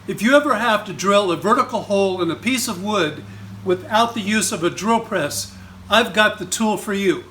If you ever have to drill a vertical hole in a piece of wood without the use of a drill press, I've got the tool for you.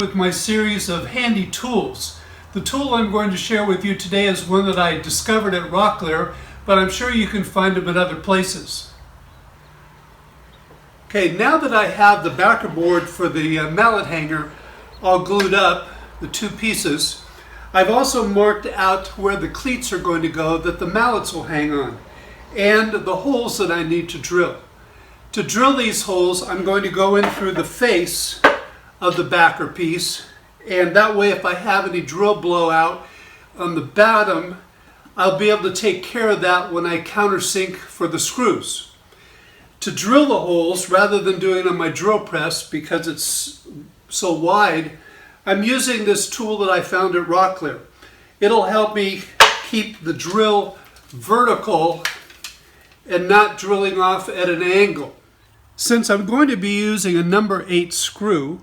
With my series of handy tools. The tool I'm going to share with you today is one that I discovered at Rockler, but I'm sure you can find them at other places. Okay, now that I have the backer board for the mallet hanger all glued up, the two pieces, I've also marked out where the cleats are going to go that the mallets will hang on, and the holes that I need to drill. To drill these holes, I'm going to go in through the face of the backer piece, and that way if I have any drill blowout on the bottom, I'll be able to take care of that when I countersink for the screws. To drill the holes, rather than doing it on my drill press because it's so wide, I'm using this tool that I found at Rockler. It'll help me keep the drill vertical and not drilling off at an angle. Since I'm going to be using a number 8 screw,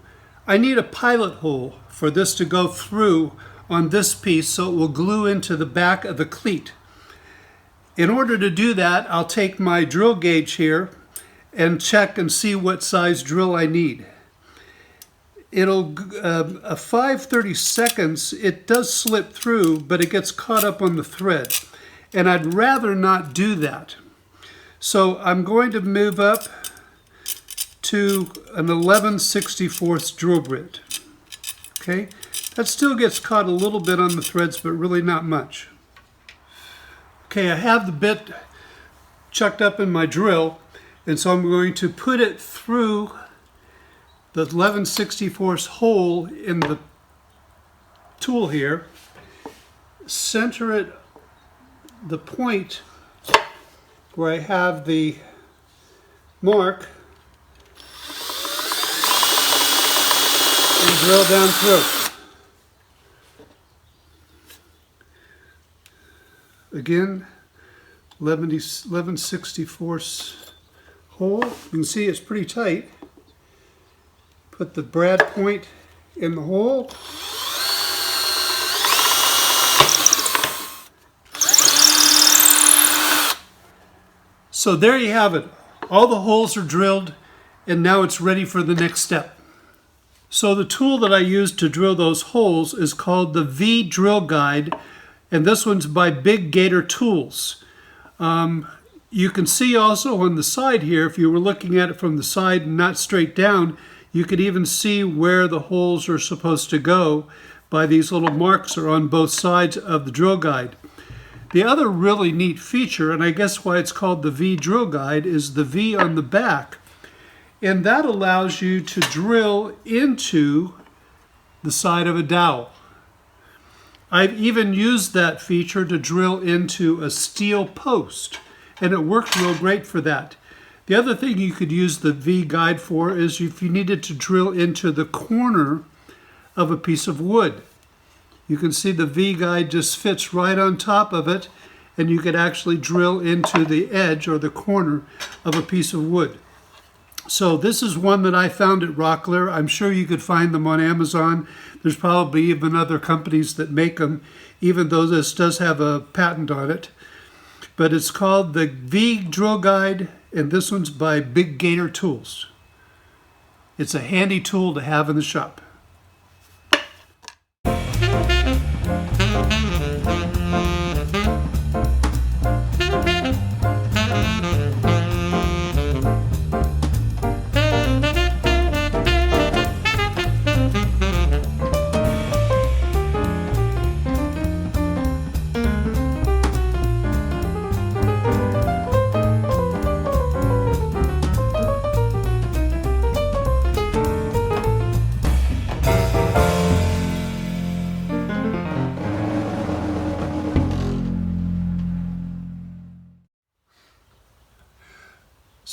I need a pilot hole for this to go through on this piece so it will glue into the back of the cleat. In order to do that, I'll take my drill gauge here and check and see what size drill I need. It'll, a 5/32, it does slip through, but it gets caught up on the thread. And I'd rather not do that. So I'm going to move up to an 11/64 drill bit. Okay, that still gets caught a little bit on the threads, but really not much. Okay, I have the bit chucked up in my drill, and so I'm going to put it through the 11/64 hole in the tool here, center it, the point where I have the mark, and drill down through. Again, 11/64 hole. You can see it's pretty tight. Put the brad point in the hole. So there you have it. All the holes are drilled, and now it's ready for the next step. So the tool that I used to drill those holes is called the V Drill Guide, and this one's by Big Gator Tools. You can see also on the side here, if you were looking at it from the side and not straight down, you could even see where the holes are supposed to go by these little marks are on both sides of the drill guide. The other really neat feature, and I guess why it's called the V Drill Guide, is the V on the back. And that allows you to drill into the side of a dowel. I've even used that feature to drill into a steel post, and it works real great for that. The other thing you could use the V guide for is if you needed to drill into the corner of a piece of wood. You can see the V guide just fits right on top of it, and you could actually drill into the edge or the corner of a piece of wood. So this is one that I found at Rockler. I'm sure you could find them on Amazon. There's probably even other companies that make them, even though this does have a patent on it. But it's called the V Drill Guide, and this one's by Big Gator Tools. It's a handy tool to have in the shop.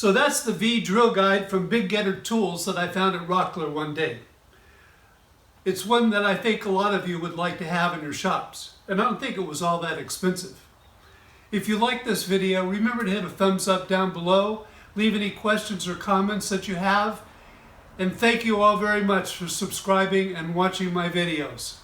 So that's the V drill guide from Big Getter Tools that I found at Rockler one day. It's one that I think a lot of you would like to have in your shops, and I don't think it was all that expensive. If you like this video, remember to hit a thumbs up down below, leave any questions or comments that you have, and thank you all very much for subscribing and watching my videos.